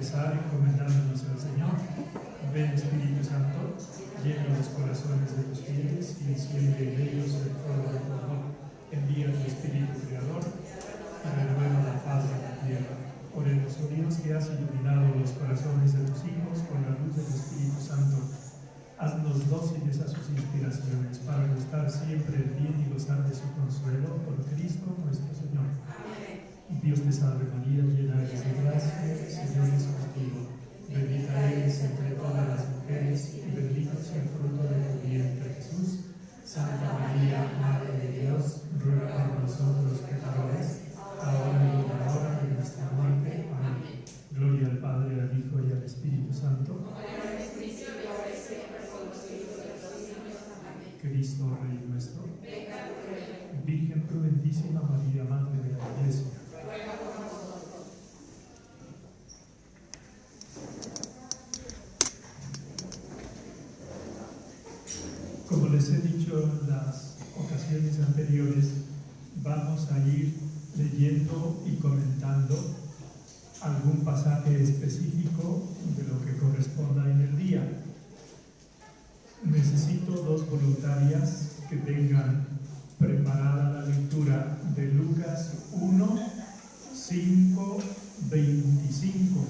empezar encomendándonos al Señor. Ven Espíritu Santo, llena los corazones de tus fieles y enciende en ellos el fuego de tu amor. Envía tu Espíritu Creador y renueva la faz de la tierra. Oremos, oh Dios, que has iluminado los corazones de tus hijos con la luz del Espíritu Santo. Haznos dóciles a sus inspiraciones para gustar siempre el bien y gozar de su consuelo por Cristo nuestro Señor. Dios te salve María, llena eres de gracia, el Señor es contigo. Bendita eres entre todas las mujeres y bendito es el fruto de tu vientre, Jesús. Santa María, Madre de Dios, ruega por nosotros pecadores, ahora y en la hora de nuestra muerte. Amén. Gloria al Padre, al Hijo y al Espíritu Santo. Cristo, Rey nuestro. Virgen prudentísima María, Madre de la Iglesia. Como les he dicho en las ocasiones anteriores, vamos a ir leyendo y comentando algún pasaje específico de lo que corresponda en el día. Necesito dos voluntarias que tengan preparada la lectura de Lucas 1, 5, 25.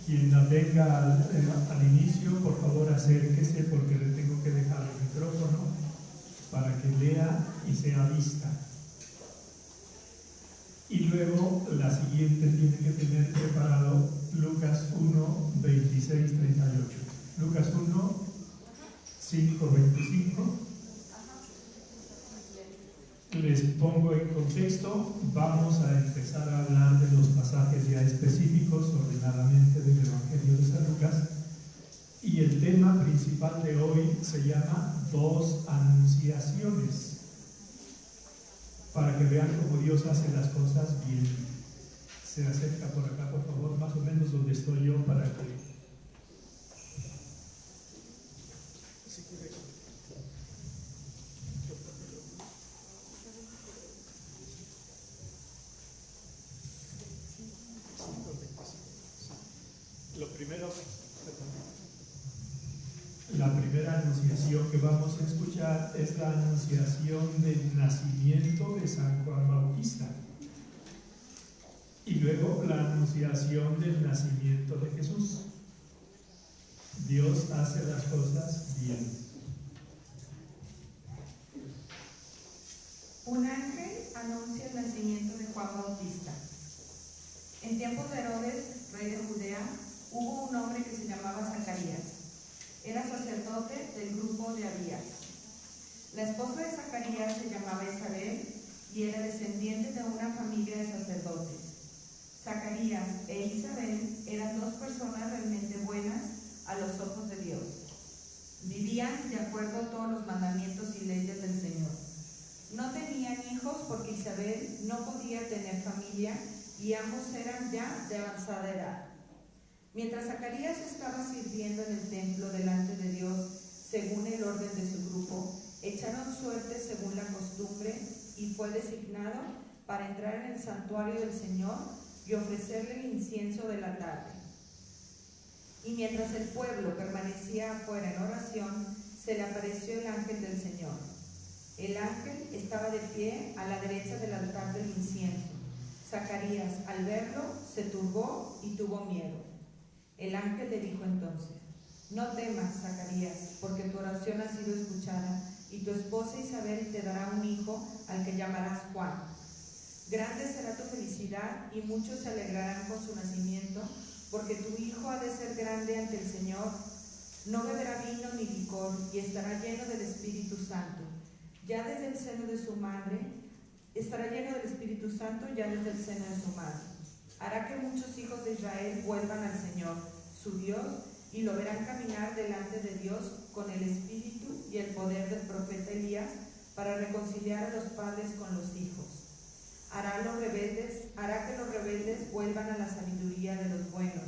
Quien la tenga al inicio, por favor acérquese porque le tengo que dejar el micrófono para que lea y sea vista. Y luego la siguiente tiene que tener preparado Lucas 1, 26, 38. Lucas 1, 5, 25. Les pongo en contexto, vamos a empezar a hablar de los pasajes ya específicos ordenadamente del Evangelio de San Lucas, y el tema principal de hoy se llama Dos Anunciaciones, para que vean cómo Dios hace las cosas bien. Se acerca por acá, por favor, más o menos donde estoy yo, para que... La primera anunciación que vamos a escuchar es la anunciación del nacimiento de San Juan Bautista y luego la anunciación del nacimiento de Jesús. Dios hace las cosas bien. Un ángel anuncia el nacimiento de Juan Bautista. En tiempos de Herodes, rey de Judea, hubo un hombre que se llamaba Zacarías. Era sacerdote del grupo de Abías. La esposa de Zacarías se llamaba Isabel y era descendiente de una familia de sacerdotes. Zacarías e Isabel eran dos personas realmente buenas a los ojos de Dios. Vivían de acuerdo a todos los mandamientos y leyes del Señor. No tenían hijos porque Isabel no podía tener familia y ambos eran ya de avanzada edad. Mientras Zacarías estaba sirviendo en el templo delante de Dios, según el orden de su grupo, echaron suerte según la costumbre y fue designado para entrar en el santuario del Señor y ofrecerle el incienso de la tarde. Y mientras el pueblo permanecía afuera en oración, se le apareció el ángel del Señor. El ángel estaba de pie a la derecha del altar del incienso. Zacarías, al verlo, se turbó y tuvo miedo. El ángel le dijo entonces: No temas, Zacarías, porque tu oración ha sido escuchada, y tu esposa Isabel te dará un hijo al que llamarás Juan. Grande será tu felicidad y muchos se alegrarán con su nacimiento, porque tu hijo ha de ser grande ante el Señor. No beberá vino ni licor y estará lleno del Espíritu Santo. Ya desde el seno de su madre, estará lleno del Espíritu Santo ya desde el seno de su madre. Hará que muchos hijos de Israel vuelvan al Señor, su Dios, y lo verán caminar delante de Dios con el espíritu y el poder del profeta Elías para reconciliar a los padres con los hijos. Hará que los rebeldes vuelvan a la sabiduría de los buenos,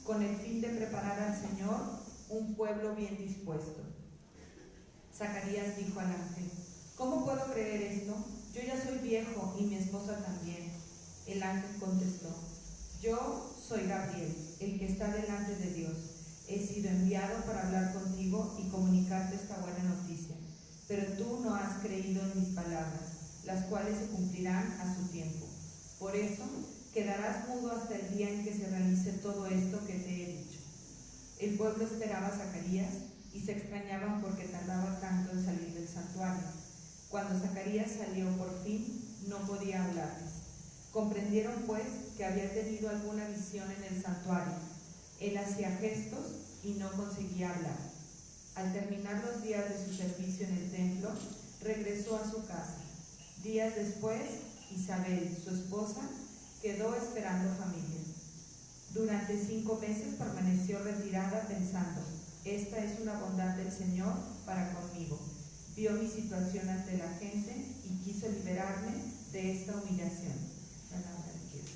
con el fin de preparar al Señor un pueblo bien dispuesto. Zacarías dijo al ángel: ¿Cómo puedo creer esto? Yo ya soy viejo y mi esposa también. El ángel contestó: Yo soy Gabriel, el que está delante de Dios. He sido enviado para hablar contigo y comunicarte esta buena noticia. Pero tú no has creído en mis palabras, las cuales se cumplirán a su tiempo. Por eso, quedarás mudo hasta el día en que se realice todo esto que te he dicho. El pueblo esperaba a Zacarías y se extrañaban porque tardaba tanto en salir del santuario. Cuando Zacarías salió por fin, no podía hablarles. Comprendieron, pues, que había tenido alguna visión en el santuario. Él hacía gestos y no conseguía hablar. Al terminar los días de su servicio en el templo, regresó a su casa. Días después, Isabel, su esposa, quedó esperando familia. Durante 5 meses permaneció retirada pensando: esta es una bondad del Señor para conmigo. Vio mi situación ante la gente y quiso liberarme de esta humillación. Palabra de Dios.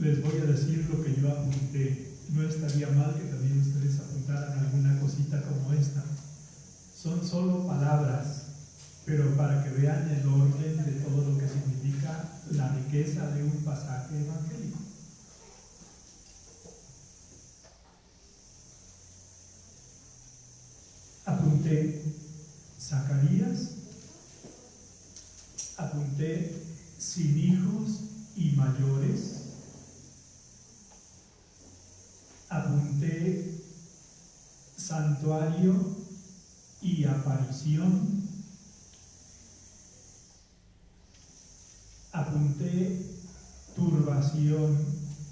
Les voy a decir lo que yo apunté. No estaría mal que también ustedes apuntaran alguna cosita como esta. Son solo palabras, pero para que vean el orden de todo lo que significa la riqueza de un pasaje evangélico. Apunté Zacarías, apunté sin hijos y mayores, apunté santuario y aparición, apunté turbación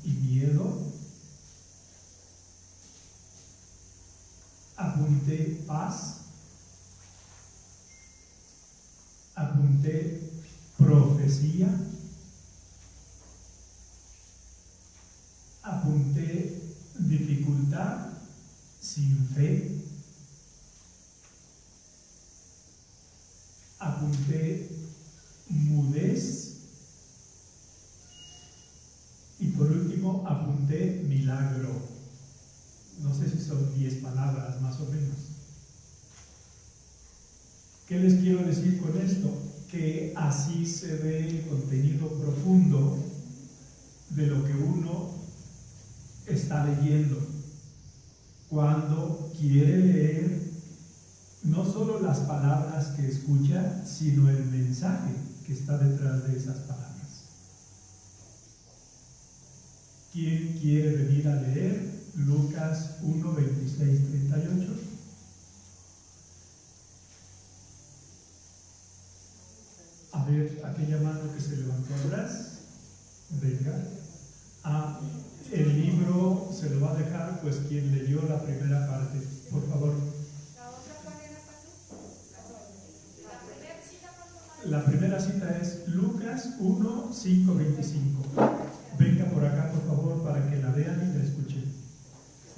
y miedo, apunté paz, apunté profecía, apunté dificultad sin fe, apunté mudez y por último apunté milagro. No sé si son 10 palabras más o menos. ¿Qué les quiero decir con esto? Que así se ve el contenido profundo de lo que uno está leyendo cuando quiere leer no solo las palabras que escucha, sino el mensaje que está detrás de esas palabras. ¿Quién quiere venir a leer Lucas 1, 26, 38? A ver, aquella mano que se levantó atrás. Venga. El libro se lo va a dejar pues quien leyó la primera parte. Por favor. ¿La otra cuál era, Pato? La primera cita es Lucas 1, 5, 25. Venga por acá, por favor, para que la vean y la escuchen.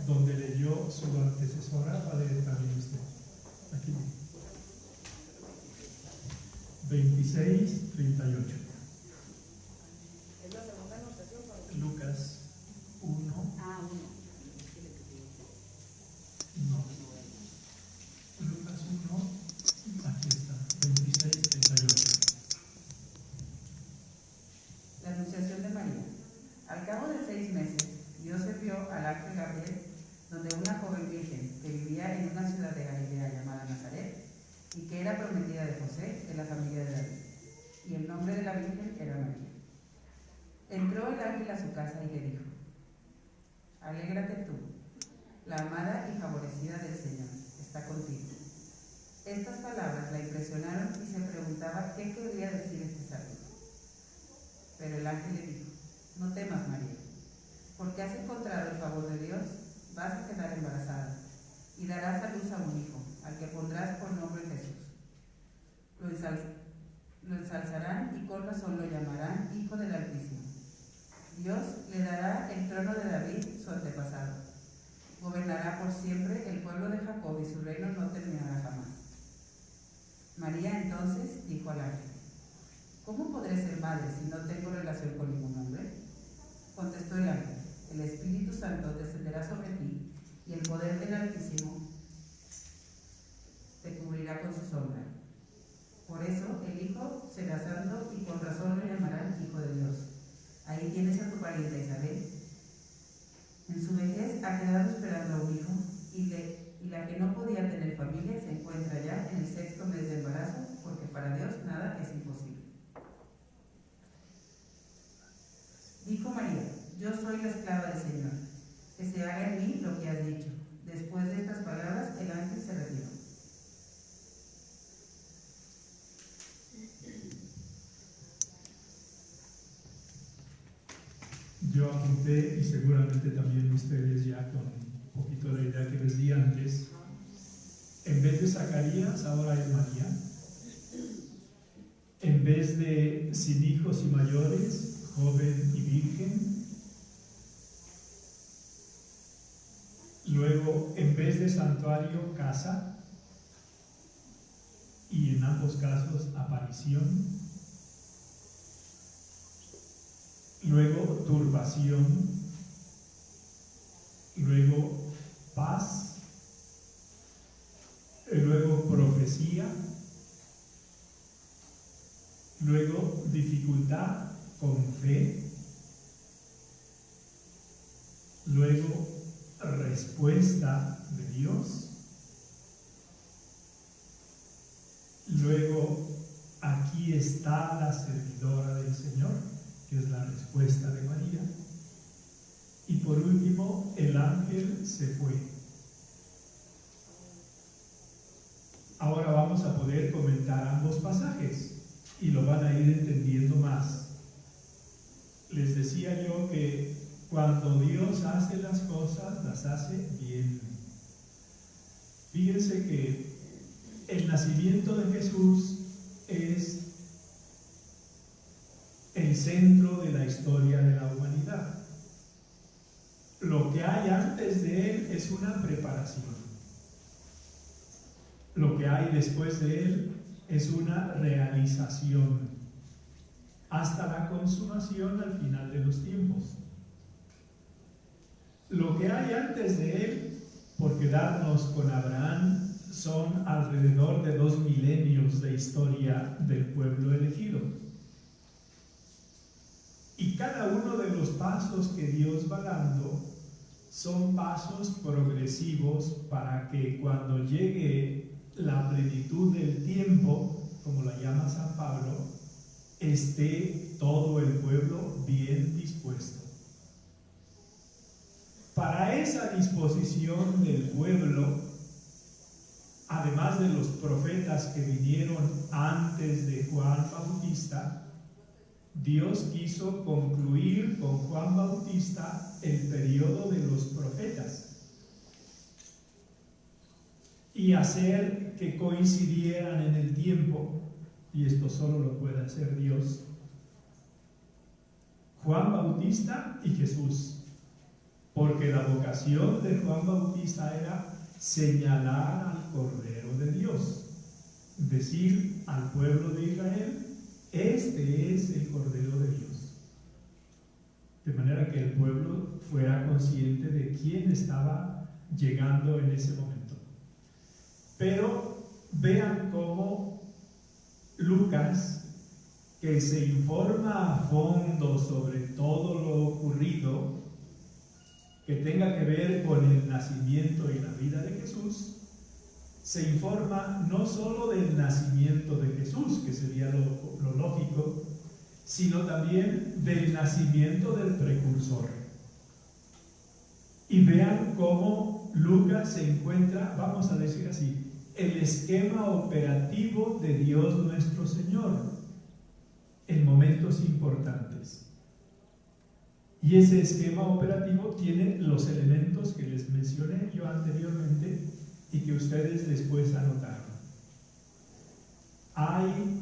Donde leyó su antecesora, va a leer también usted. Aquí. 26, 38. Es la segunda anotación para Lucas 1. No. Lucas 1. Aquí está. 26, 38. La anunciación de María. Al cabo de 6 meses, Dios envió al ángel Gabriel donde una joven virgen que vivía en una ciudad de Galilea llamada Nazaret y que era prometida de José, de la familia de David, y el nombre de la virgen era María. Entró el ángel a su casa y le dijo: alégrate tú, la amada y favorecida del Señor está contigo. Estas palabras la impresionaron y se preguntaba qué quería decir este saludo. Pero el ángel le dijo: no temas, María, porque has encontrado el favor de Dios, vas a quedar embarazada y darás a luz a un hijo, al que pondrás por nombre Jesús. Lo ensalzarán y con razón lo llamarán Hijo del Altísimo. Dios le dará el trono de David, su antepasado. Gobernará por siempre el pueblo de Jacob y su reino no terminará jamás. María entonces dijo al ángel: ¿cómo podré ser madre si no tengo relación con ningún hombre? Contestó el ángel: el Espíritu Santo descenderá sobre ti y el poder del Altísimo te cubrirá con su sombra. Por eso el Hijo será santo y con razón lo llamarán Hijo de Dios. Ahí tienes a tu parienta Isabel. En su vejez ha quedado esperando a un hijo y la que no podía tener familia se encuentra ya en el 6º mes de embarazo, porque para Dios nada es imposible. Dijo María: yo soy la esclava del Señor, que se haga en mí lo que has dicho. Después de estas palabras, el ángel se retiró. Yo apunté, y seguramente también ustedes ya con un poquito la idea que les di antes, en vez de Zacarías, ahora es María. En vez de sin hijos y mayores, joven y virgen. Luego, en vez de santuario, casa. Y en ambos casos, aparición. Luego, turbación. Luego, paz. Luego, profecía. Luego, dificultad con fe. Luego, respuesta de Dios. Luego, aquí está la servidora del Señor, que es la respuesta de María. Y por último, el ángel se fue. Ahora vamos a poder comentar ambos pasajes y lo van a ir entendiendo más. Les decía yo que cuando Dios hace las cosas, las hace bien. Fíjense que el nacimiento de Jesús es el centro de la historia de la humanidad. Lo que hay antes de él es una preparación. Lo que hay después de él es una realización hasta la consumación al final de los tiempos. Lo que hay antes de él, por quedarnos con Abraham, son alrededor de 2 milenios de historia del pueblo elegido. Y cada uno de los pasos que Dios va dando son pasos progresivos para que cuando llegue la plenitud del tiempo, como la llama San Pablo, esté todo el pueblo bien dispuesto. Para esa disposición del pueblo, además de los profetas que vinieron antes de Juan Bautista, Dios quiso concluir con Juan Bautista el periodo de los profetas y hacer que coincidieran en el tiempo, y esto solo lo puede hacer Dios, Juan Bautista y Jesús, porque la vocación de Juan Bautista era señalar al Cordero de Dios, decir al pueblo de Israel: este es el Cordero de Dios. De manera que el pueblo fuera consciente de quién estaba llegando en ese momento. Pero vean cómo Lucas, que se informa a fondo sobre todo lo ocurrido que tenga que ver con el nacimiento y la vida de Jesús, se informa no solo del nacimiento de Jesús, que sería lo lógico, sino también del nacimiento del precursor. Y vean cómo Lucas se encuentra, vamos a decir así, el esquema operativo de Dios nuestro Señor en momentos importantes. Y ese esquema operativo tiene los elementos que les mencioné yo anteriormente y que ustedes después anotaron. Hay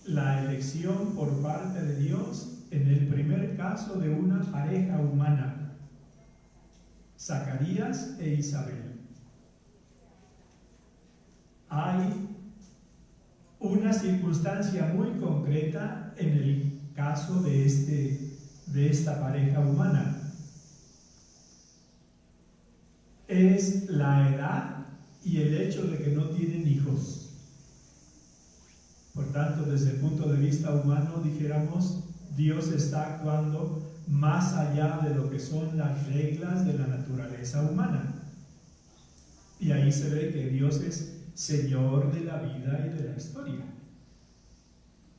la elección por parte de Dios en el primer caso de una pareja humana, Zacarías e Isabel. Hay una circunstancia muy concreta en el caso de esta pareja humana. Es la edad y el hecho de que no tienen hijos. Por tanto, desde el punto de vista humano, dijéramos, Dios está actuando más allá de lo que son las reglas de la naturaleza humana. Y ahí se ve que Dios es Señor de la vida y de la historia.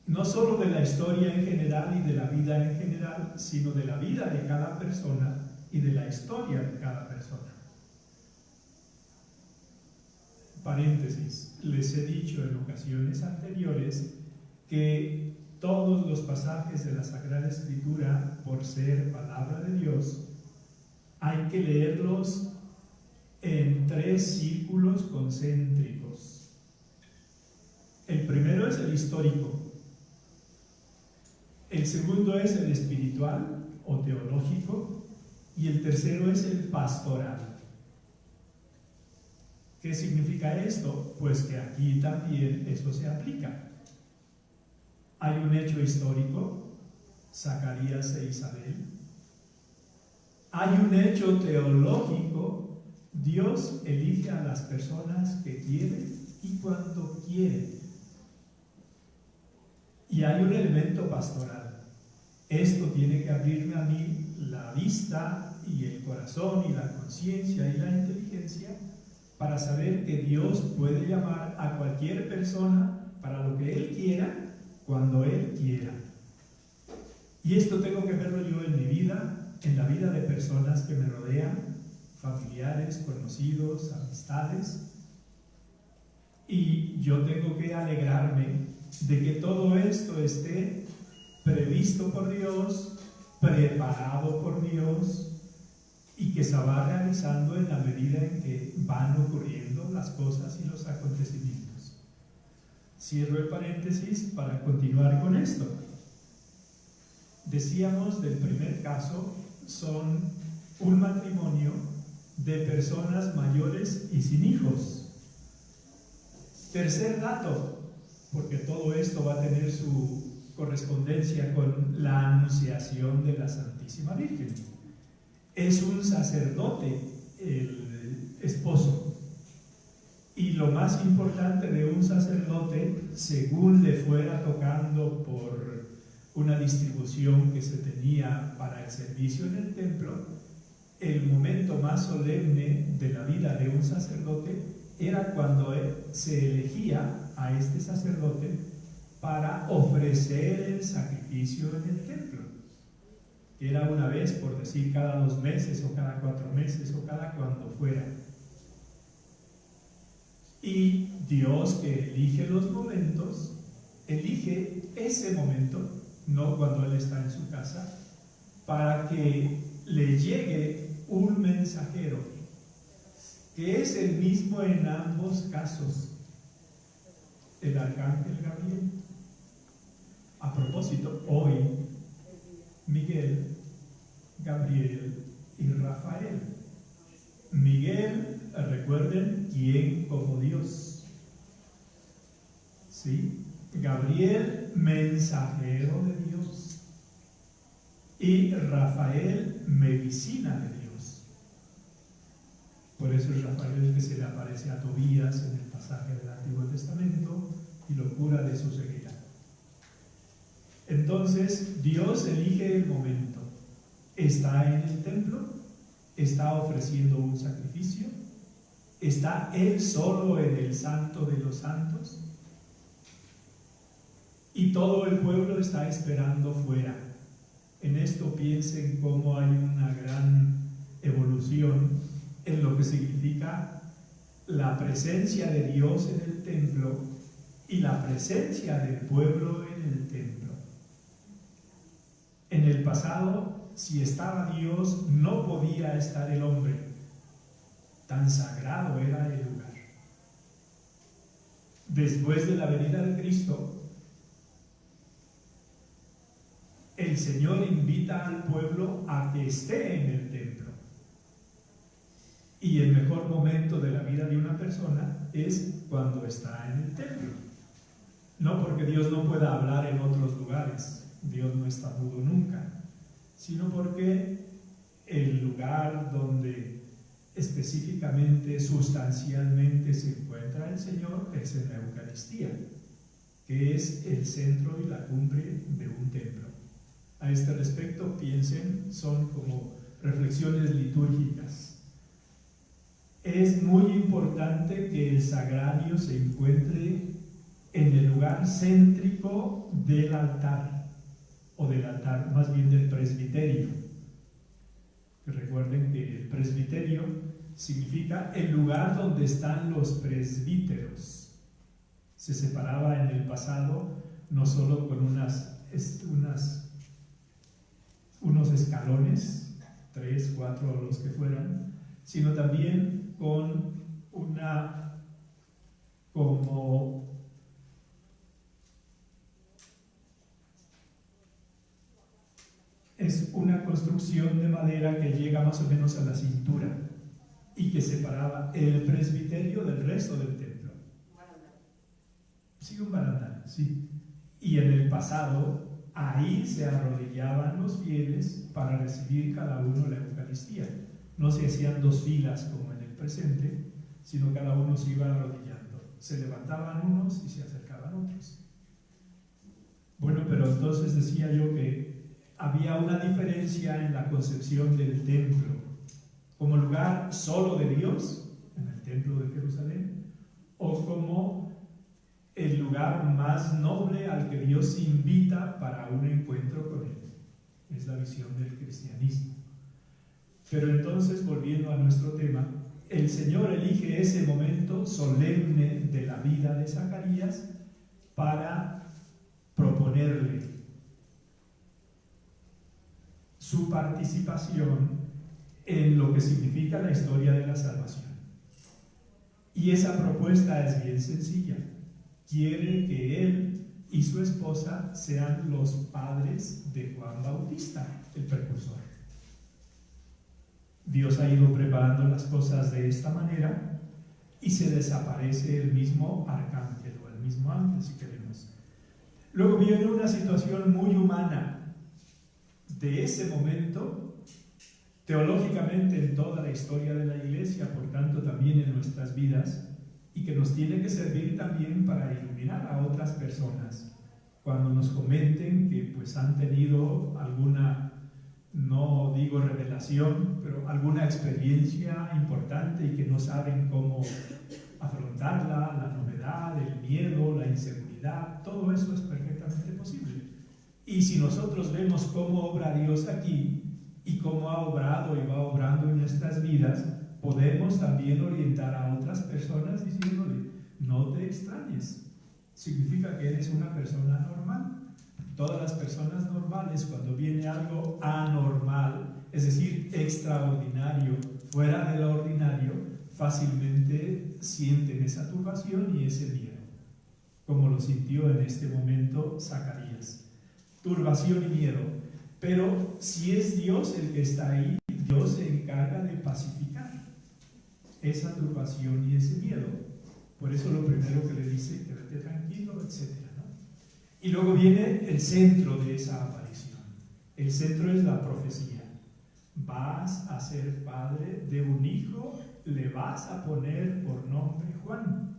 No solo de la historia en general y de la vida en general, sino de la vida de cada persona y de la historia de cada persona. Paréntesis, les he dicho en ocasiones anteriores que todos los pasajes de la Sagrada Escritura, por ser palabra de Dios, hay que leerlos en 3 círculos concéntricos. El primero es el histórico, el segundo es el espiritual o teológico y el tercero es el pastoral. ¿Qué significa esto? Pues que aquí también eso se aplica. Hay un hecho histórico, Zacarías e Isabel. Hay un hecho teológico, Dios elige a las personas que quiere y cuando quiere. Y hay un elemento pastoral. Esto tiene que abrirme a mí la vista y el corazón y la conciencia y la inteligencia para saber que Dios puede llamar a cualquier persona para lo que Él quiera, cuando Él quiera. Y esto tengo que verlo yo en mi vida, en la vida de personas que me rodean, familiares, conocidos, amistades. Y yo tengo que alegrarme de que todo esto esté previsto por Dios, preparado por Dios, y que se va realizando en la medida en que van ocurriendo las cosas y los acontecimientos. Cierro el paréntesis para continuar con esto. Decíamos del primer caso, son un matrimonio de personas mayores y sin hijos. Tercer dato, porque todo esto va a tener su correspondencia con la anunciación de la Santísima Virgen. Es un sacerdote el esposo. Y lo más importante de un sacerdote, según le fuera tocando por una distribución que se tenía para el servicio en el templo, el momento más solemne de la vida de un sacerdote era cuando se elegía a este sacerdote para ofrecer el sacrificio en el templo. Era una vez, por decir, cada 2 meses o cada 4 meses o cada cuando fuera. Y Dios, que elige los momentos, elige ese momento, no cuando Él está en su casa, para que le llegue un mensajero, que es el mismo en ambos casos, el arcángel Gabriel. A propósito, hoy Miguel, Gabriel y Rafael. Miguel, recuerden, ¿quién como Dios? ¿Sí? Gabriel, mensajero de Dios. Y Rafael, medicina de Dios. Por eso es Rafael el que se le aparece a Tobías en el pasaje del Antiguo Testamento y lo cura de su ceguera. Entonces, Dios elige el momento. Está en el templo, está ofreciendo un sacrificio, está Él solo en el Santo de los Santos y todo el pueblo está esperando fuera. En esto piensen cómo hay una gran evolución en lo que significa la presencia de Dios en el templo y la presencia del pueblo en el templo. En el pasado, si estaba Dios, no podía estar el hombre. Tan sagrado era el lugar. Después de la venida de Cristo, el Señor invita al pueblo a que esté en el templo. Y el mejor momento de la vida de una persona es cuando está en el templo. No porque Dios no pueda hablar en otros lugares. Dios no está mudo nunca, sino porque el lugar donde específicamente, sustancialmente se encuentra el Señor es en la Eucaristía, que es el centro y la cumbre de un templo. a este respecto, piensen, son como reflexiones litúrgicas. Es muy importante que el sagrario se encuentre en el lugar céntrico del altar, o del altar, más bien del presbiterio. Recuerden que el presbiterio significa el lugar donde están los presbíteros. Se separaba en el pasado no solo con unos escalones, 3, 4 o los que fueran, sino también con es una construcción de madera que llega más o menos a la cintura y que separaba el presbiterio del resto del templo. Sí, un barandal, sí. Y en el pasado, ahí se arrodillaban los fieles para recibir cada uno la Eucaristía. No se hacían 2 filas como en el presente, sino cada uno se iba arrodillando. Se levantaban unos y se acercaban otros. Bueno, pero entonces decía yo que había una diferencia en la concepción del templo como lugar solo de Dios, en el templo de Jerusalén, o como el lugar más noble al que Dios invita para un encuentro con Él. Es la visión del cristianismo. Pero entonces, volviendo a nuestro tema, el Señor elige ese momento solemne de la vida de Zacarías para proponerle su participación en lo que significa la historia de la salvación. Y esa propuesta es bien sencilla. Quiere que él y su esposa sean los padres de Juan Bautista, el precursor. Dios ha ido preparando las cosas de esta manera y se desaparece el mismo arcángel o el mismo ángel, si queremos. Luego viene una situación muy humana de ese momento, teológicamente en toda la historia de la Iglesia, por tanto también en nuestras vidas, y que nos tiene que servir también para iluminar a otras personas cuando nos comenten que pues han tenido alguna, no digo revelación, pero alguna experiencia importante y que no saben cómo afrontarla, la novedad, el miedo, la inseguridad. Todo eso es perfectamente posible. Y si nosotros vemos cómo obra Dios aquí y cómo ha obrado y va obrando en nuestras vidas, podemos también orientar a otras personas diciéndole: no te extrañes, significa que eres una persona normal. Todas las personas normales, cuando viene algo anormal, es decir, extraordinario, fuera de lo ordinario, fácilmente sienten esa turbación y ese miedo, como lo sintió en este momento Zacarías. Turbación y miedo. Pero si es Dios el que está ahí, Dios se encarga de pacificar esa turbación y ese miedo. Por eso lo primero que le dice: quédate tranquilo, etc., ¿no? Y luego viene el centro de esa aparición. El centro es la profecía. Vas a ser padre de un hijo, le vas a poner por nombre Juan.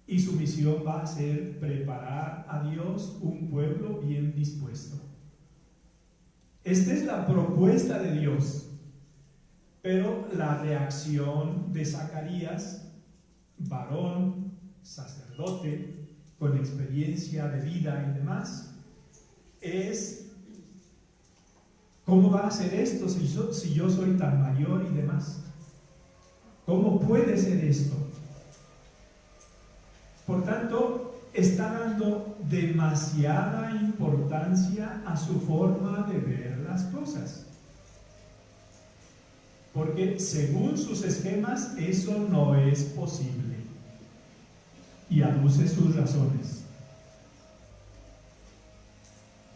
Y su misión va a ser preparar a Dios un pueblo bien dispuesto. Esta es la propuesta de Dios. Pero la reacción de Zacarías, varón, sacerdote, con experiencia de vida y demás, es: ¿cómo va a ser esto si yo soy tan mayor y demás? ¿Cómo puede ser esto? Por tanto, está dando demasiada importancia a su forma de ver las cosas. Porque según sus esquemas eso no es posible. Y aduce sus razones.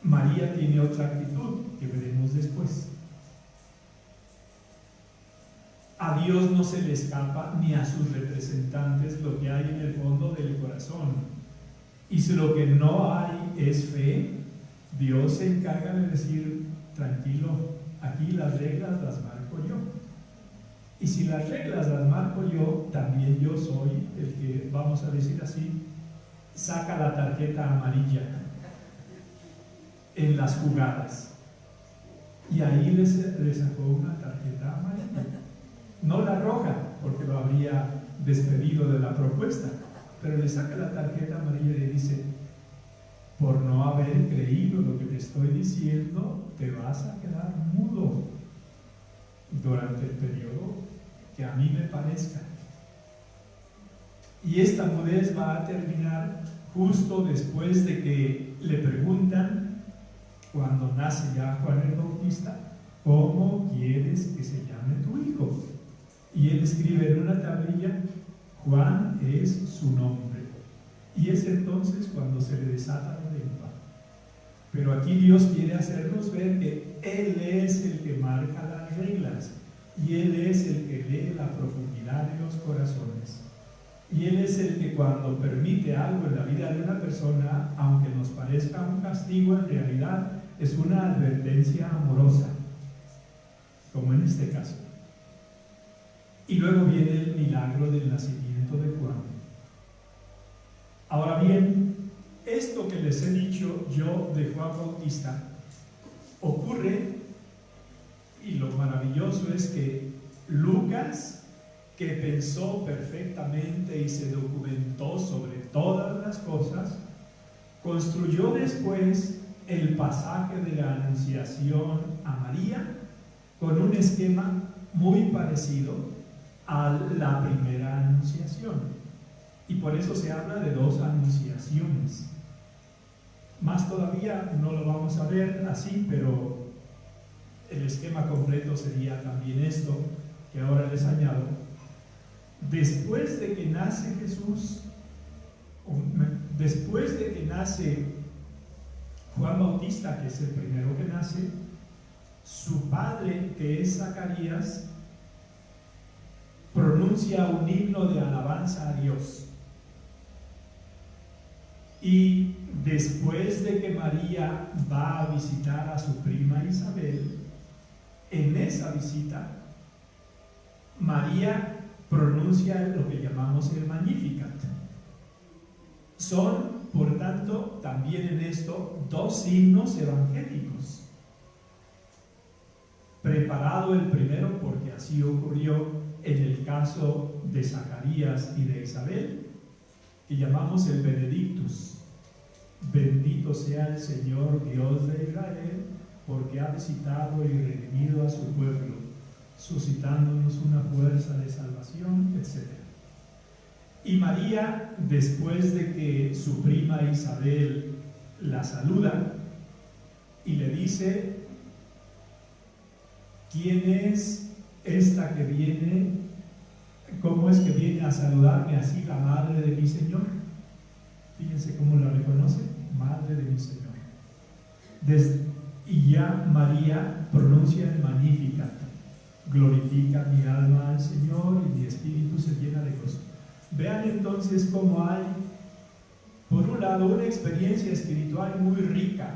María tiene otra actitud que veremos después. A Dios no se le escapa ni a sus representantes lo que hay en el fondo del corazón. Y si lo que no hay es fe, Dios se encarga de decir: tranquilo, aquí las reglas las marco yo. Y si las reglas las marco yo, también yo soy el que, vamos a decir así, saca la tarjeta amarilla. en las jugadas. Y ahí le sacó una tarjeta amarilla. No la roja, porque lo habría despedido de la propuesta, pero le saca la tarjeta amarilla y le dice: por no haber creído lo que te estoy diciendo, te vas a quedar mudo durante el periodo que a mí me parezca. Y esta mudez va a terminar justo después de que le preguntan, cuando nace ya Juan el Bautista, ¿cómo quieres que se llame tu hijo? Y él escribe en una tablilla: Juan es su nombre. Y es entonces cuando se le desata la lengua. Pero aquí Dios quiere hacernos ver que Él es el que marca las reglas, y Él es el que lee la profundidad de los corazones. Y Él es el que, cuando permite algo en la vida de una persona, aunque nos parezca un castigo, en realidad es una advertencia amorosa, como en este caso. Y luego viene el milagro del nacimiento de Juan. Ahora bien, esto que les he dicho yo de Juan Bautista ocurre, y lo maravilloso es que Lucas, que pensó perfectamente y se documentó sobre todas las cosas, construyó después el pasaje de la Anunciación a María con un esquema muy parecido a la primera Anunciación. Y por eso se habla de dos anunciaciones. Más todavía no lo vamos a ver así, pero el esquema completo sería también esto que ahora les añado. Después de que nace Jesús, después de que nace Juan Bautista, que es el primero que nace, su padre, que es Zacarías, pronuncia un himno de alabanza a Dios. Y después de que María va a visitar a su prima Isabel, en esa visita, María pronuncia lo que llamamos el Magnificat. Son, por tanto, también en esto, dos himnos evangélicos. Preparado el primero, porque así ocurrió en el caso de Zacarías y de Isabel, que llamamos el Benedictus. Bendito sea el Señor Dios de Israel, porque ha visitado y redimido a su pueblo, suscitándonos una fuerza de salvación, etc. Y María, después de que su prima Isabel la saluda y le dice: ¿quién es esta que viene? ¿Cómo es que viene a saludarme así la madre de mi Señor? Fíjense cómo la reconoce: madre de mi Señor. Y ya María pronuncia el Magnificat: glorifica mi alma al Señor y mi espíritu se llena de gozo. Vean entonces cómo hay, por un lado, una experiencia espiritual muy rica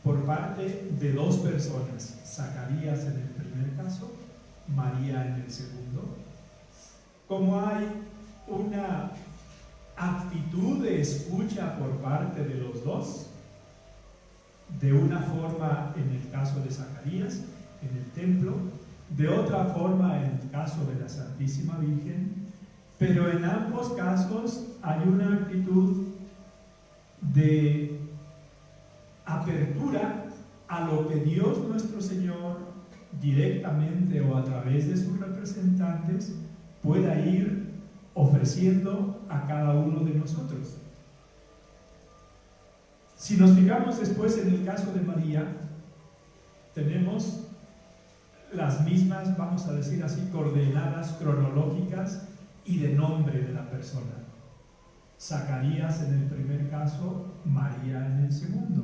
por parte de dos personas: Zacarías en el primer caso, María en el segundo. Como hay una actitud de escucha por parte de los dos, de una forma en el caso de Zacarías en el templo, de otra forma en el caso de la Santísima Virgen, pero en ambos casos hay una actitud de apertura a lo que Dios nuestro Señor, directamente o a través de sus representantes, pueda ir ofreciendo a cada uno de nosotros. Si nos fijamos después en el caso de María, tenemos las mismas, vamos a decir así, coordenadas cronológicas y de nombre de la persona. Zacarías en el primer caso, María en el segundo.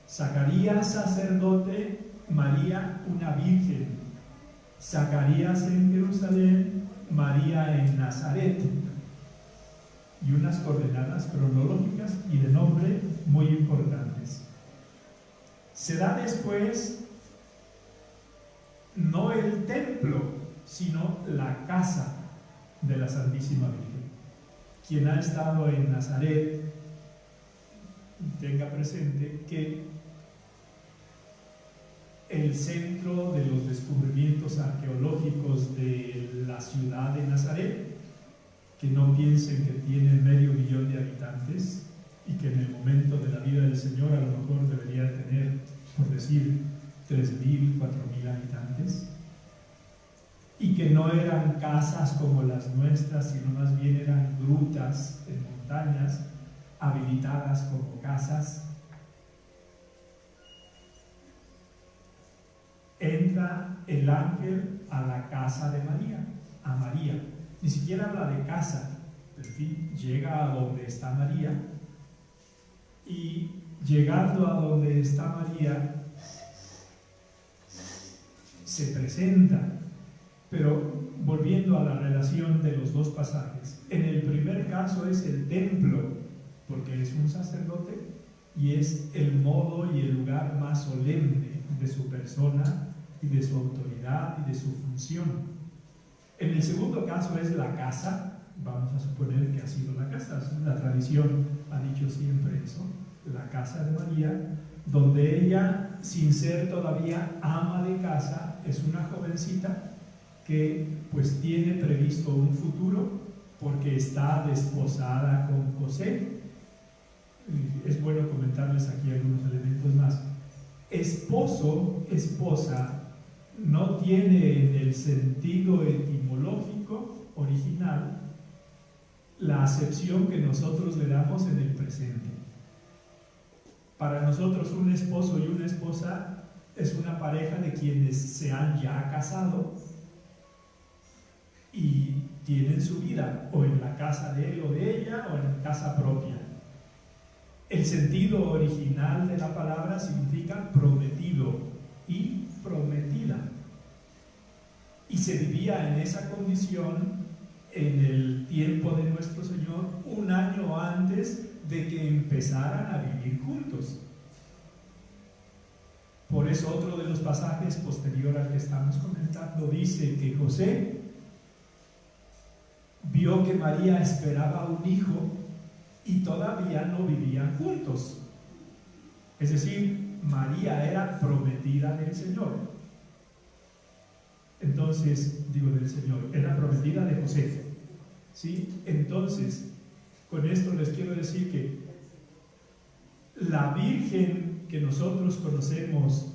Zacarías sacerdote, María una virgen. Zacarías en Jerusalén, María en Nazaret. Y unas coordenadas cronológicas y de nombre muy importantes. Se da después no el templo, sino la casa de la Santísima Virgen. Quien ha estado en Nazaret tenga presente que el centro de los descubrimientos arqueológicos de la ciudad de Nazaret, que no piensen que tiene 500.000 de habitantes y que en el momento de la vida del Señor a lo mejor debería tener, por decir, 3.000, 4.000 habitantes, y que no eran casas como las nuestras, sino más bien eran grutas en montañas habilitadas como casas. Entra el ángel a la casa de María, a María. Ni siquiera habla de casa, en fin, llega a donde está María, y llegando a donde está María, se presenta. Pero volviendo a la relación de los dos pasajes, en el primer caso es el templo, porque es un sacerdote y es el modo y el lugar más solemne de su persona y de su autoridad y de su función. En el segundo caso es la casa, vamos a suponer que ha sido la casa, la tradición ha dicho siempre eso, la casa de María, donde ella, sin ser todavía ama de casa, es una jovencita que pues tiene previsto un futuro porque está desposada con José. Es bueno comentarles aquí algunos elementos más. Esposo, esposa, no tiene en el sentido etimológico original la acepción que nosotros le damos en el presente. Para nosotros un esposo y una esposa es una pareja de quienes se han ya casado y tienen su vida o en la casa de él o de ella o en casa propia. El sentido original de la palabra significa prometido y prometida. Y se vivía en esa condición en el tiempo de nuestro Señor, un año antes de que empezaran a vivir juntos. Por eso otro de los pasajes posterior al que estamos comentando dice que José vio que María esperaba un hijo y todavía no vivían juntos. Es decir, María era prometida del Señor. Entonces, digo del Señor, era prometida de José. ¿Sí? Entonces, con esto les quiero decir que la Virgen que nosotros conocemos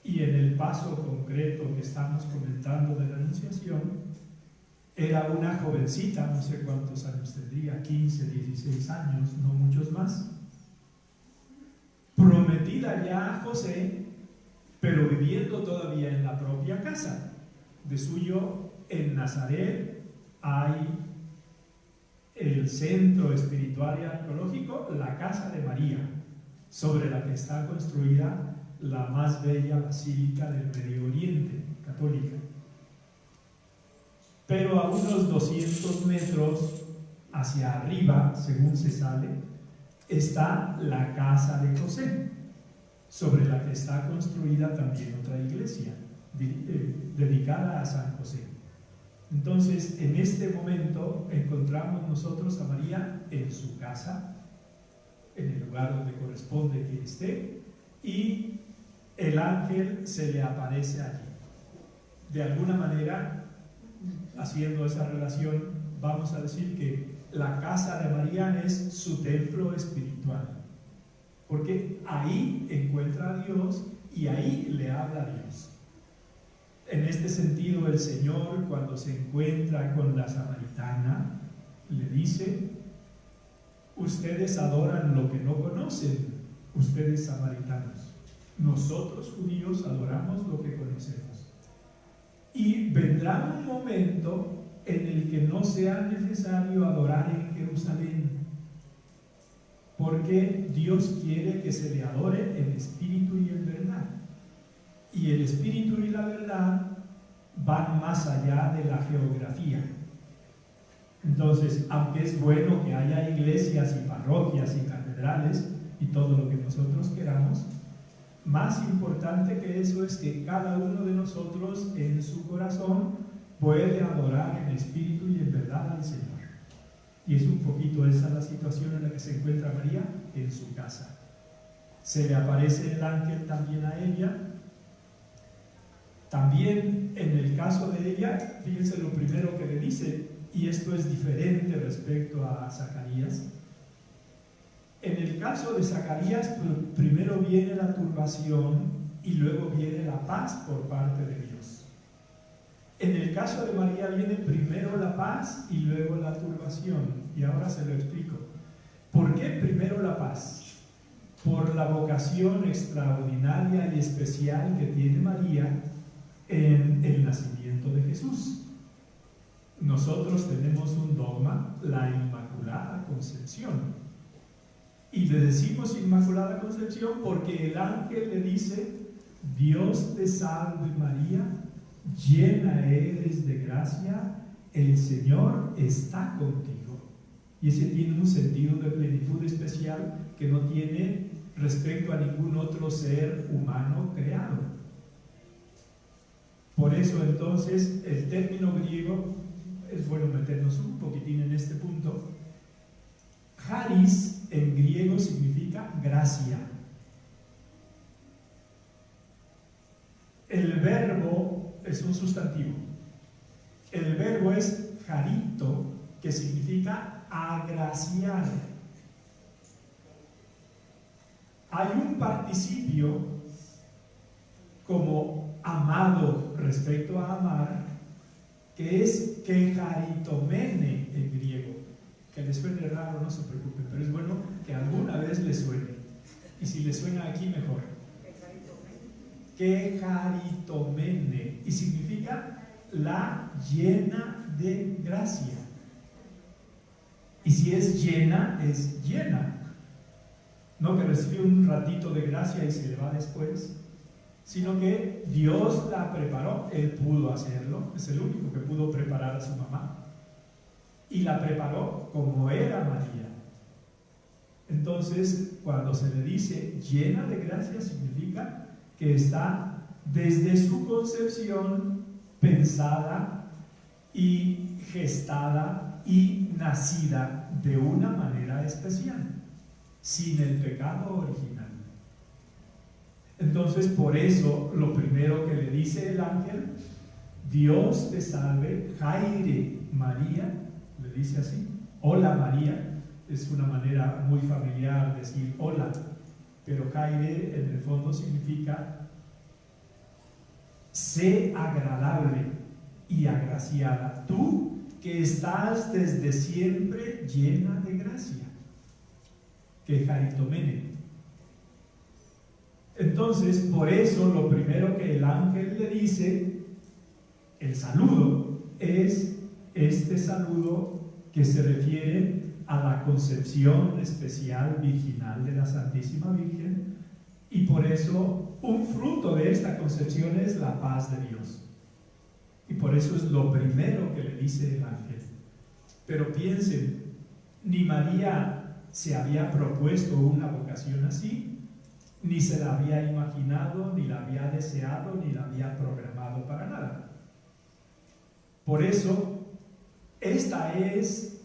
y en el paso concreto que estamos comentando de la Anunciación, era una jovencita, no sé cuántos años tendría, 15, 16 años, no muchos más, prometida ya a José, pero viviendo todavía en la propia casa. De suyo, en Nazaret hay el centro espiritual y arqueológico, la casa de María, sobre la que está construida la más bella basílica del Medio Oriente, católica. Pero a unos 200 metros hacia arriba, según se sale, está la casa de José, sobre la que está construida también otra iglesia dedicada a San José. Entonces, en este momento encontramos nosotros a María en su casa, en el lugar donde corresponde que esté, y el ángel se le aparece allí. De alguna manera, haciendo esa relación, vamos a decir que la casa de María es su templo espiritual, porque ahí encuentra a Dios y ahí le habla a Dios. En este sentido, el Señor, cuando se encuentra con la samaritana, le dice: ustedes adoran lo que no conocen, ustedes samaritanos. Nosotros judíos adoramos lo que conocemos. Y vendrá un momento en el que no sea necesario adorar en Jerusalén, porque Dios quiere que se le adore en espíritu y en verdad. Y el espíritu y la verdad van más allá de la geografía. Entonces, aunque es bueno que haya iglesias y parroquias y catedrales y todo lo que nosotros queramos, más importante que eso es que cada uno de nosotros en su corazón puede adorar en espíritu y en verdad al Señor. Y es un poquito esa la situación en la que se encuentra María en su casa. Se le aparece el ángel también a ella. También en el caso de ella, fíjense lo primero que le dice, y esto es diferente respecto a Zacarías. En el caso de Zacarías, primero viene la turbación y luego viene la paz por parte de Dios. En el caso de María viene primero la paz y luego la turbación, y ahora se lo explico. ¿Por qué primero la paz? Por la vocación extraordinaria y especial que tiene María en el nacimiento de Jesús. Nosotros tenemos un dogma, la Inmaculada Concepción. Y le decimos Inmaculada Concepción porque el ángel le dice: Dios te salve María, llena eres de gracia, el Señor está contigo. Y ese tiene un sentido de plenitud especial que no tiene respecto a ningún otro ser humano creado. Por eso entonces el término griego, es bueno meternos un poquitín en este punto. Charis en griego significa gracia. El verbo es un sustantivo. El verbo es charito, que significa agraciar. Hay un participio como amado respecto a amar, que es kecharitomene en griego. Que les suene raro, no se preocupen, pero es bueno que alguna vez les suene. Y si les suena aquí, mejor. Kecharitomene, y significa la llena de gracia. Y si es llena, es llena. No que recibe un ratito de gracia y se le va después, sino que Dios la preparó. Él pudo hacerlo, es el único que pudo preparar a su mamá, y la preparó como era María. Entonces, cuando se le dice llena de gracia, significa que está desde su concepción pensada y gestada y nacida de una manera especial, sin el pecado original. Entonces, por eso, lo primero que le dice el ángel: Dios te salve, Jaire María, le dice así. Hola María, es una manera muy familiar decir hola, pero Jaire en el fondo significa sé agradable y agraciada, tú que estás desde siempre llena de gracia. Kecharitomene. Entonces, por eso lo primero que el ángel le dice, el saludo, es este saludo que se refiere a la concepción especial virginal de la Santísima Virgen, y por eso un fruto de esta concepción es la paz de Dios. Y por eso es lo primero que le dice el ángel. Pero piensen, ni María se había propuesto una vocación así, ni se la había imaginado, ni la había deseado, ni la había programado para nada. Por eso, esta es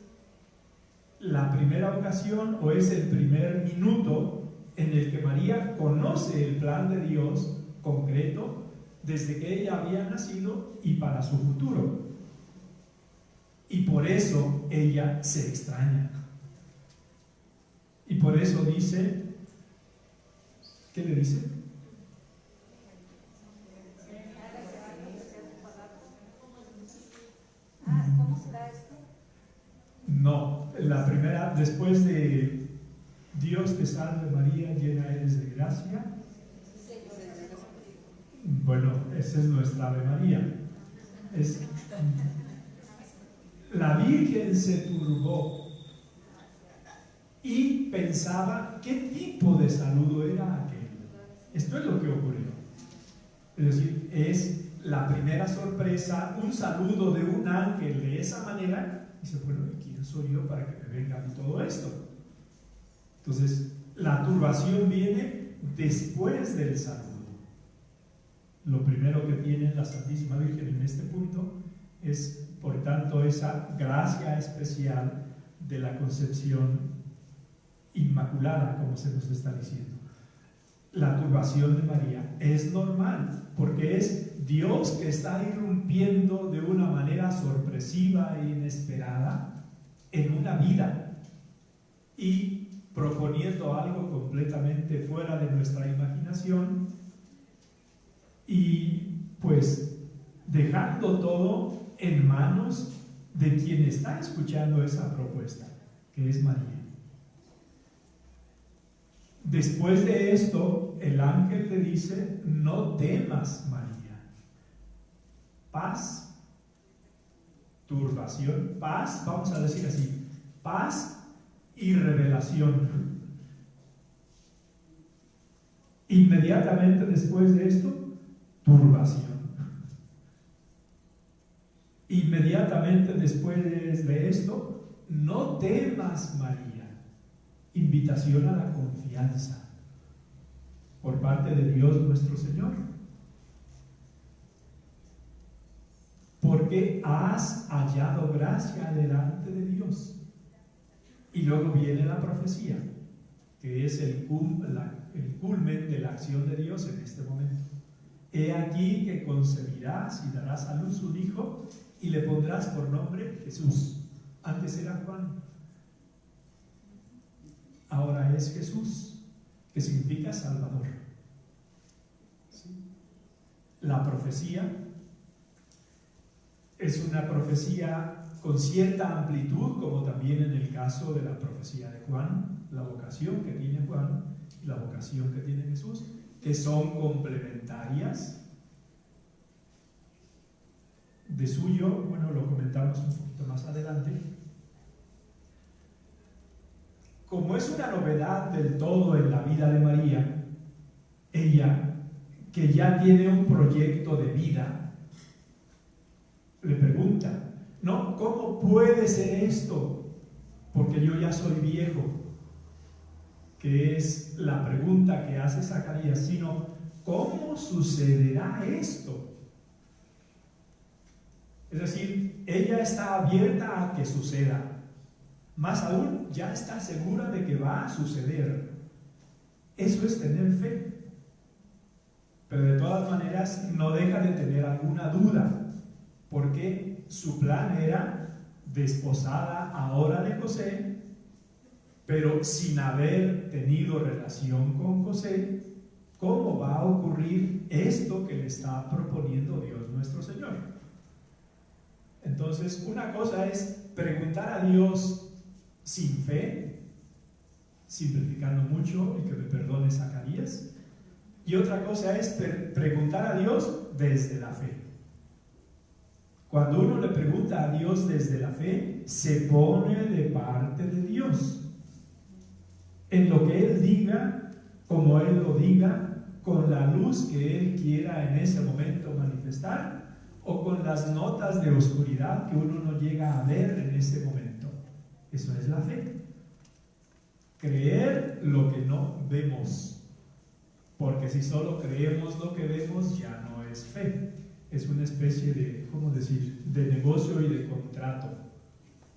la primera ocasión, o es el primer minuto en el que María conoce el plan de Dios concreto desde que ella había nacido y para su futuro. Y por eso ella se extraña. Y por eso dice, ¿qué le dice? ¿Cómo será esto? No, la primera, después de Dios te salve María, llena eres de gracia. Bueno, esa es nuestra Ave María. La Virgen se turbó y pensaba qué tipo de saludo era aquel. Esto es lo que ocurrió. Es decir, es la primera sorpresa, un saludo de un ángel de esa manera. Y dice, bueno, ¿quién soy yo para que me venga a mí todo esto? Entonces, la turbación viene después del saludo. Lo primero que tiene la Santísima Virgen en este punto es, por tanto, esa gracia especial de la concepción inmaculada, como se nos está diciendo. la turbación de María es normal, porque es Dios que está irrumpiendo de una manera sorpresiva e inesperada en una vida y proponiendo algo completamente fuera de nuestra imaginación y pues dejando todo en manos de quien está escuchando esa propuesta, que es María. Después de esto, el ángel le dice: no temas, María. Paz, turbación, paz, vamos a decir así, paz y revelación. Inmediatamente después de esto, turbación. Inmediatamente después de esto, no temas, María. Invitación a la confianza por parte de Dios nuestro Señor. Porque has hallado gracia delante de Dios. Y luego viene la profecía, que es el culmen de la acción de Dios en este momento. He aquí que concebirás y darás a luz un hijo y le pondrás por nombre Jesús. Antes era Juan, ahora es Jesús, que significa Salvador. ¿Sí? La profecía es una profecía con cierta amplitud, como también en el caso de la profecía de Juan, la vocación que tiene Juan y la vocación que tiene Jesús, que son complementarias. De suyo, bueno, lo comentamos un poquito más adelante. Como es una novedad del todo en la vida de María, ella, que ya tiene un proyecto de vida, le pregunta: no, ¿cómo puede ser esto? Porque yo ya soy viejo, que es la pregunta que hace Zacarías, sino ¿cómo sucederá esto? Es decir, ella está abierta a que suceda. Más aún, ya está segura de que va a suceder. Eso es tener fe. Pero de todas maneras, no deja de tener alguna duda, porque su plan era desposada ahora de José, pero sin haber tenido relación con José. ¿Cómo va a ocurrir esto que le está proponiendo Dios nuestro Señor? Entonces, una cosa es preguntar a Dios sin fe, simplificando mucho, y que me perdone Zacarías, y otra cosa es preguntar a Dios desde la fe. Cuando uno le pregunta a Dios desde la fe, se pone de parte de Dios. En lo que Él diga, como Él lo diga, con la luz que Él quiera en ese momento manifestar, o con las notas de oscuridad que uno no llega a ver en ese momento. Eso es la fe. Creer lo que no vemos. Porque si solo creemos lo que vemos, ya no es fe. Es una especie de, ¿cómo decir?, de negocio y de contrato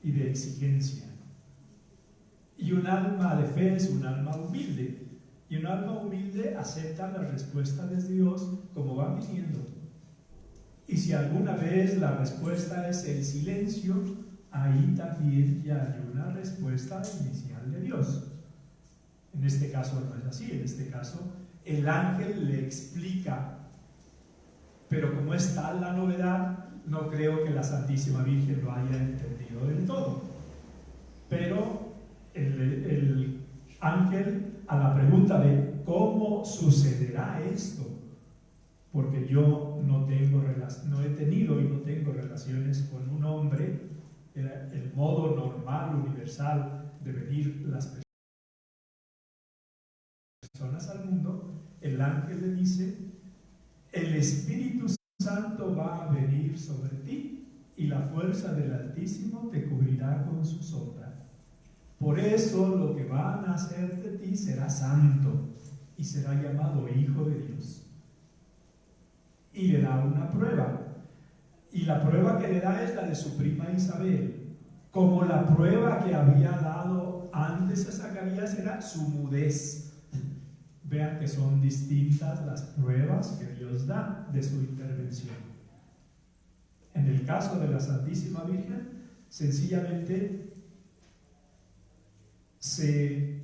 y de exigencia. Y un alma de fe es un alma humilde. Y un alma humilde acepta las respuestas de Dios como van viniendo. Y si alguna vez la respuesta es el silencio, ahí también ya hay una respuesta inicial de Dios. En este caso no es así. En este caso el ángel le explica. Pero como es tal la novedad, no creo que la Santísima Virgen lo haya entendido del todo. Pero el ángel, a la pregunta de ¿cómo sucederá esto? Porque yo no he tenido y no tengo relaciones con un hombre, era el modo normal, universal de venir las personas al mundo. El ángel le dice: el Espíritu Santo va a venir sobre ti y la fuerza del Altísimo te cubrirá con su sombra. Por eso lo que va a nacer de ti será santo y será llamado Hijo de Dios. Y le da una prueba. Y la prueba que le da es la de su prima Isabel. Como la prueba que había dado antes a Zacarías era su mudez. Vean que son distintas las pruebas que Dios da de su intervención. En el caso de la Santísima Virgen, sencillamente se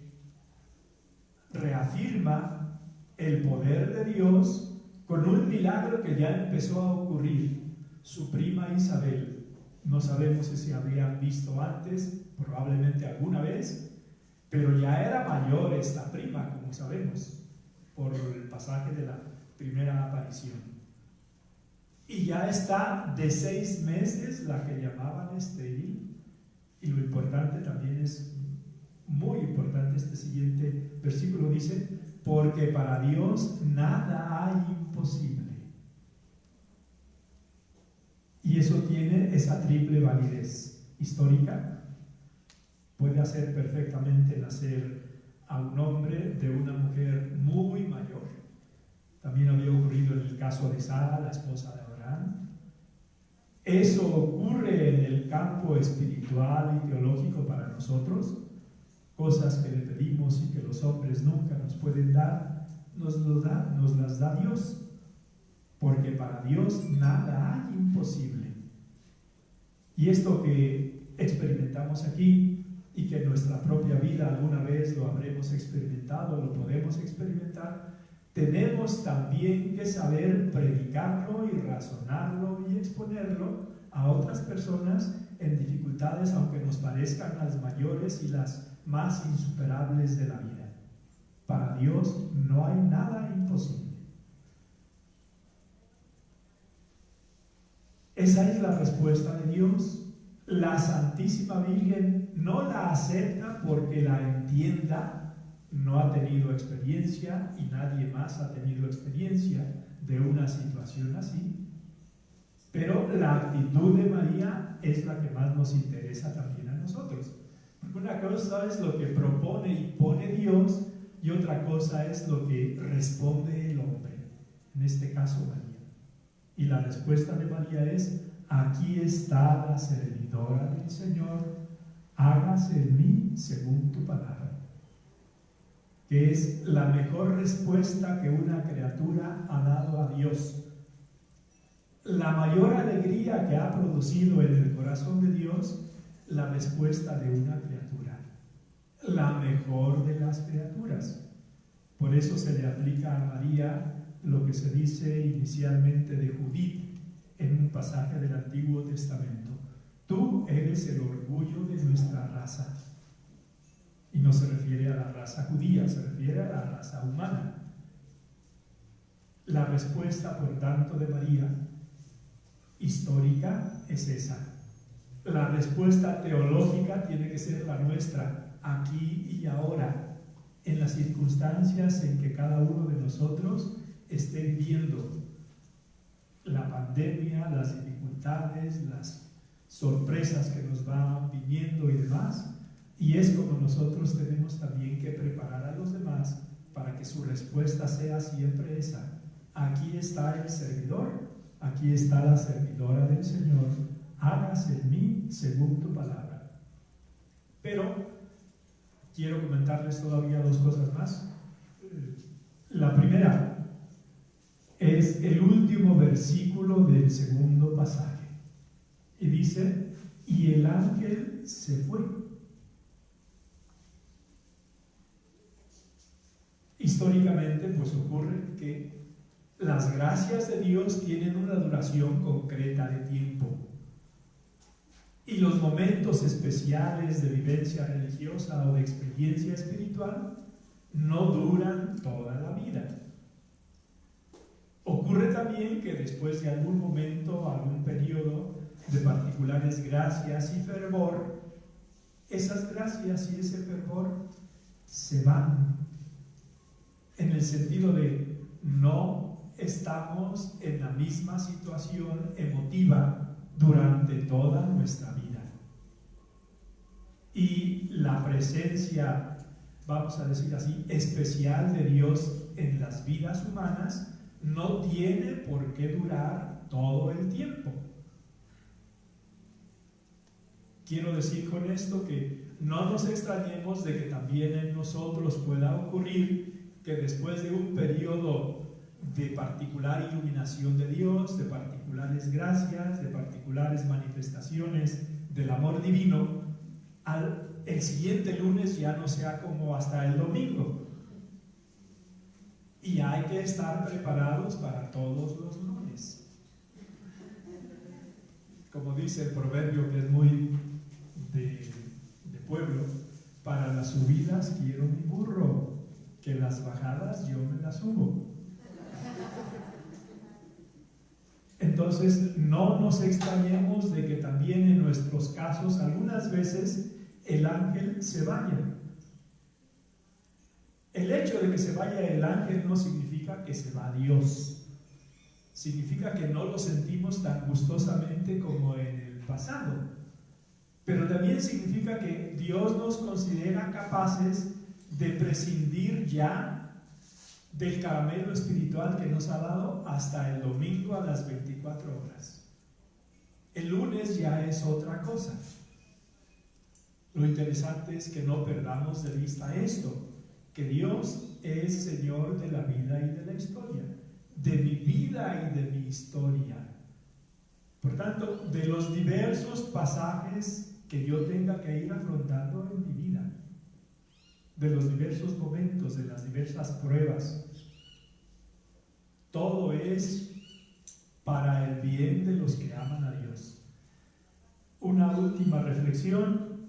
reafirma el poder de Dios con un milagro que ya empezó a ocurrir. Su prima Isabel, no sabemos si se habrían visto antes, probablemente alguna vez, pero ya era mayor esta prima, como sabemos, por el pasaje de la primera aparición. Y ya está de 6 meses la que llamaban estéril. Y lo importante también es, muy importante, este siguiente versículo dice, porque para Dios nada hay imposible. Y eso tiene esa triple validez histórica. Puede hacer perfectamente nacer a un hombre de una mujer muy mayor. También había ocurrido en el caso de Sara, la esposa de Abraham. Eso ocurre en el campo espiritual y teológico para nosotros. Cosas que le pedimos y que los hombres nunca nos pueden dar, nos las da Dios. Porque para Dios nada hay imposible. Y esto que experimentamos aquí y que en nuestra propia vida alguna vez lo habremos experimentado, lo podemos experimentar, tenemos también que saber predicarlo y razonarlo y exponerlo a otras personas en dificultades, aunque nos parezcan las mayores y las más insuperables de la vida. Para Dios no hay nada imposible. Esa es la respuesta de Dios. La Santísima Virgen no la acepta porque la entienda, no ha tenido experiencia y nadie más ha tenido experiencia de una situación así. Pero la actitud de María es la que más nos interesa también a nosotros. Porque una cosa es lo que propone y pone Dios y otra cosa es lo que responde el hombre, en este caso María. Y la respuesta de María es: aquí está la servidora del Señor, hágase en mí según tu palabra. Que es la mejor respuesta que una criatura ha dado a Dios. La mayor alegría que ha producido en el corazón de Dios la respuesta de una criatura. La mejor de las criaturas. Por eso se le aplica a María lo que se dice inicialmente de Judith en un pasaje del Antiguo Testamento. Tú eres el orgullo de nuestra raza. Y no se refiere a la raza judía, se refiere a la raza humana. La respuesta, por tanto, de María, histórica, es esa. La respuesta teológica tiene que ser la nuestra, aquí y ahora, en las circunstancias en que cada uno de nosotros esté viviendo la pandemia, las dificultades, las sorpresas que nos van viniendo y demás. Y es como nosotros tenemos también que preparar a los demás para que su respuesta sea siempre esa: aquí está el servidor, aquí está la servidora del Señor, hágase en mí según tu palabra. Pero quiero comentarles todavía 2 cosas más. La primera es el último versículo del segundo pasaje. Y dice: y el ángel se fue. Históricamente, pues ocurre que las gracias de Dios tienen una duración concreta de tiempo. Y los momentos especiales de vivencia religiosa o de experiencia espiritual no duran toda la vida. Ocurre también que después de algún momento, algún periodo de particulares gracias y fervor, esas gracias y ese fervor se van, en el sentido de no estamos en la misma situación emotiva durante toda nuestra vida. Y la presencia, vamos a decir así, especial de Dios en las vidas humanas no tiene por qué durar todo el tiempo. Quiero decir con esto que no nos extrañemos de que también en nosotros pueda ocurrir que después de un periodo de particular iluminación de Dios, de particulares gracias, de particulares manifestaciones del amor divino, el siguiente lunes ya no sea como hasta el domingo. Y hay que estar preparados para todos los lunes. Como dice el proverbio, que es muy de pueblo, para las subidas quiero mi burro, que las bajadas yo me las subo. Entonces, no nos extrañemos de que también en nuestros casos algunas veces el ángel se vaya. El hecho de que se vaya el ángel no significa que se va Dios. Significa que no lo sentimos tan gustosamente como en el pasado. Pero también significa que Dios nos considera capaces de prescindir ya del caramelo espiritual que nos ha dado hasta el domingo a las 24 horas. El lunes ya es otra cosa. Lo interesante es que no perdamos de vista esto, que Dios es Señor de la vida y de la historia, de mi vida y de mi historia. Por tanto, de los diversos pasajes que yo tenga que ir afrontando en mi vida, de los diversos momentos, de las diversas pruebas, todo es para el bien de los que aman a Dios. Una última reflexión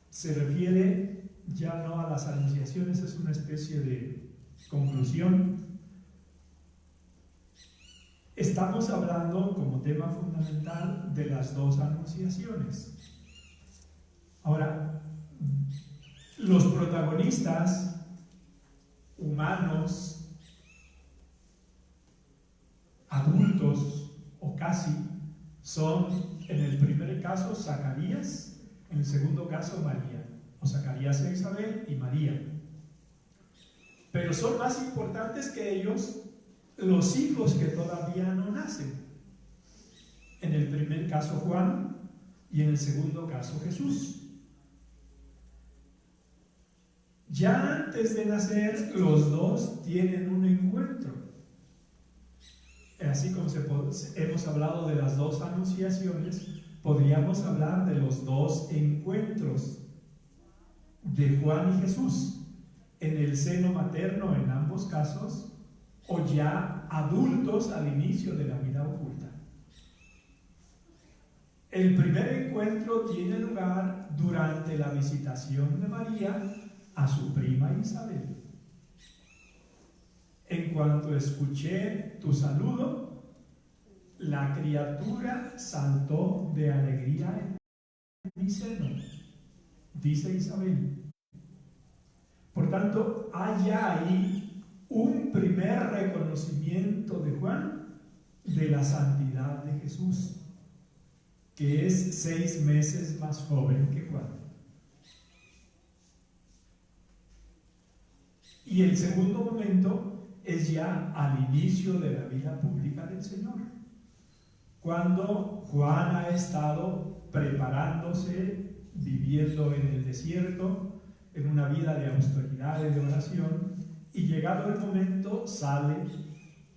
se refiere ya no a las anunciaciones, es una especie de conclusión. Estamos hablando como tema fundamental de las dos anunciaciones. Ahora, los protagonistas humanos, adultos o casi, son en el primer caso Zacarías, en el segundo caso María, o Zacarías e Isabel y María. Pero son más importantes que ellos los hijos que todavía no nacen. En el primer caso Juan y en el segundo caso Jesús. Ya antes de nacer, los dos tienen un encuentro. Así como hemos hablado de las dos anunciaciones, podríamos hablar de los dos encuentros de Juan y Jesús, en el seno materno en ambos casos, o ya adultos al inicio de la vida oculta. El primer encuentro tiene lugar durante la visitación de María a su prima Isabel. En cuanto escuché tu saludo, la criatura saltó de alegría en mi seno, dice Isabel. Por tanto, hay ya ahí un primer reconocimiento de Juan de la santidad de Jesús, que es 6 meses más joven que Juan. Y el segundo momento es ya al inicio de la vida pública del Señor, cuando Juan ha estado preparándose, viviendo en el desierto, en una vida de austeridad y de oración, y llegado el momento sale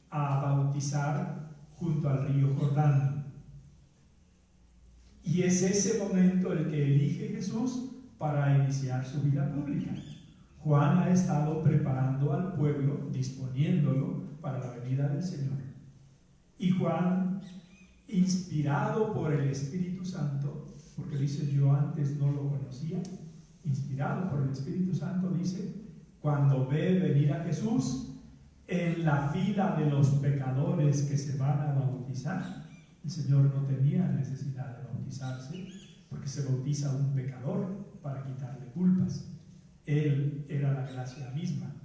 a bautizar junto al río Jordán. Y es ese momento el que elige Jesús para iniciar su vida pública. Juan ha estado preparando al pueblo, disponiéndolo para la venida del Señor. Y Juan, inspirado por el Espíritu Santo, porque dice, yo antes no lo conocía, inspirado por el Espíritu Santo, dice, cuando ve venir a Jesús en la fila de los pecadores que se van a bautizar, el Señor no tenía necesidad de bautizarse, porque se bautiza un pecador para quitarle culpas. Él era la gracia misma,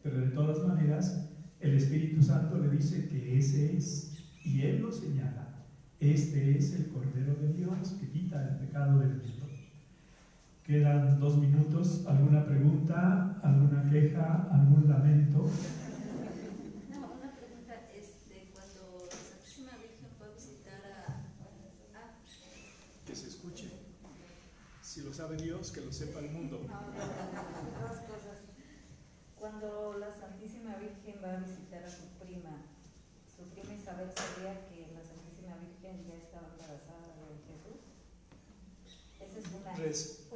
pero de todas maneras el Espíritu Santo le dice que ese es, y Él lo señala, este es el Cordero de Dios que quita el pecado del mundo. Quedan 2 minutos. ¿Alguna pregunta? ¿Alguna queja? ¿Algún lamento? No, una pregunta, cuando la Santísima Virgen fue a visitar Que se escuche. Si lo sabe Dios, que lo sepa el mundo. dos cosas. Cuando la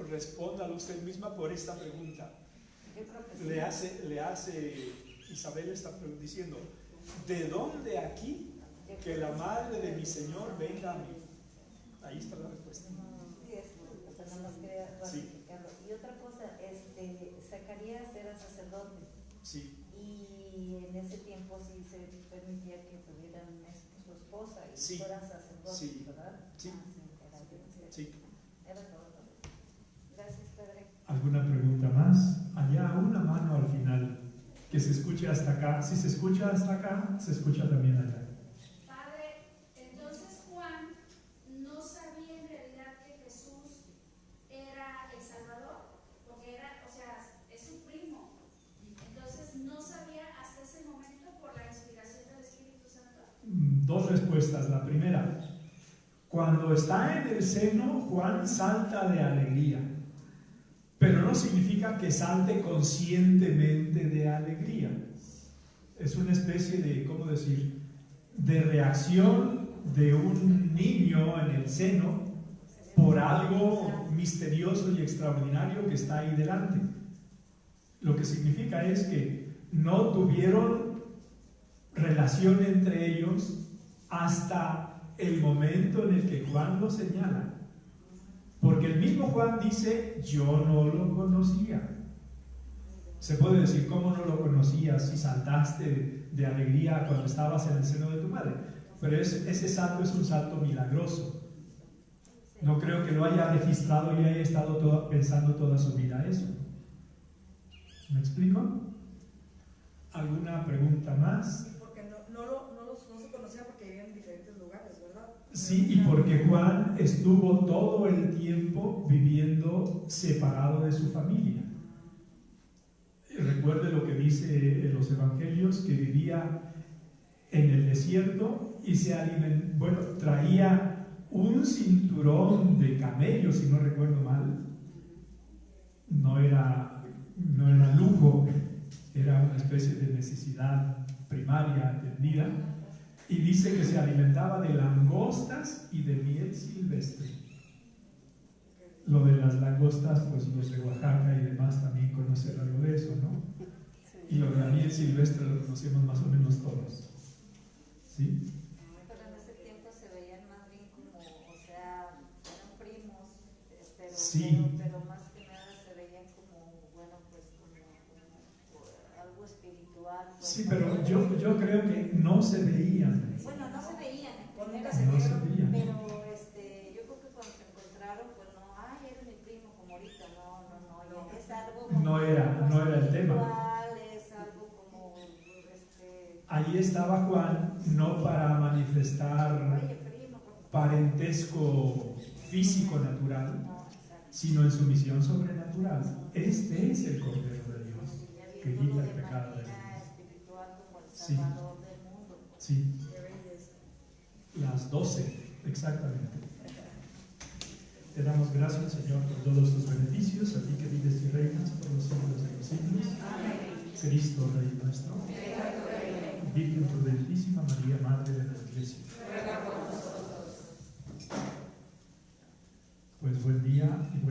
respóndalo usted misma por esta pregunta. Yo creo que sí. Le hace Isabel está diciendo, ¿de dónde aquí que la madre de mi Señor venga a mí? Ahí está la respuesta. Sí, es justo, pero nada más quería ratificarlo. Y otra cosa, Zacarías era sacerdote. Sí. Y en ese tiempo sí se permitía que tuvieran su esposa y Sí. fueran sacerdotes, Sí. ¿verdad? Sí. Sí. Era todo. Gracias, Padre. ¿Alguna pregunta más? Allá una mano al final, que se escuche hasta acá. Si se escucha hasta acá, se escucha también allá. Padre, entonces Juan no sabía en realidad que Jesús era el Salvador, porque era, o sea, es su primo. Entonces no sabía hasta ese momento por la inspiración del Espíritu Santo. Dos respuestas. La primera, cuando está en el seno, Juan salta de alegría, pero no significa que salte conscientemente de alegría. Es una especie de, ¿cómo decir?, de reacción de un niño en el seno por algo misterioso y extraordinario que está ahí delante. Lo que significa es que no tuvieron relación entre ellos hasta el momento en el que Juan lo señala. Porque el mismo Juan dice, yo no lo conocía. Se puede decir, ¿cómo no lo conocías si saltaste de alegría cuando estabas en el seno de tu madre? Pero ese salto es un salto milagroso. No creo que lo haya registrado y haya estado pensando toda su vida eso. ¿Me explico? ¿Alguna pregunta más? Porque no se conocía porque vivían en diferentes lugares, ¿verdad? Sí, y porque Juan estuvo todo el tiempo viviendo separado de su familia. Recuerde lo que dice en los evangelios, que vivía en el desierto y traía un cinturón de camello, si no recuerdo mal. No era lujo, era una especie de necesidad primaria atendida. Y dice que se alimentaba de langostas y de miel silvestre. Lo de las langostas, pues los de Oaxaca y demás también conocen algo de eso, ¿no? Y lo de la miel silvestre lo conocemos más o menos todos. ¿Sí? Pero en ese tiempo se veían más bien como, o sea, eran primos, pero, Sí. pero más que nada se veían como, bueno, pues como algo espiritual. Pues, Sí, pero yo creo que no se veían. Bueno, no se veían, Nunca pero No se veían. yo creo que cuando se encontraron, pues no, ay, eres mi primo como ahorita, no, es algo como No era el tema. espiritual, es algo como, Ahí estaba Juan no para manifestar oye, primo, parentesco físico natural, no, exacto. sino en su misión sobrenatural. Este es el Cordero de Dios que quita el pecado del mundo. Espiritual como el Sí. Salvador del mundo. Sí, Qué belleza. las 12, exactamente. Te damos gracias, Señor, por todos tus beneficios, a ti que vives y reinas por los siglos de los siglos. Cristo, Rey nuestro. Virgen prudentísima, María, Madre de la Iglesia. Pues buen día y buen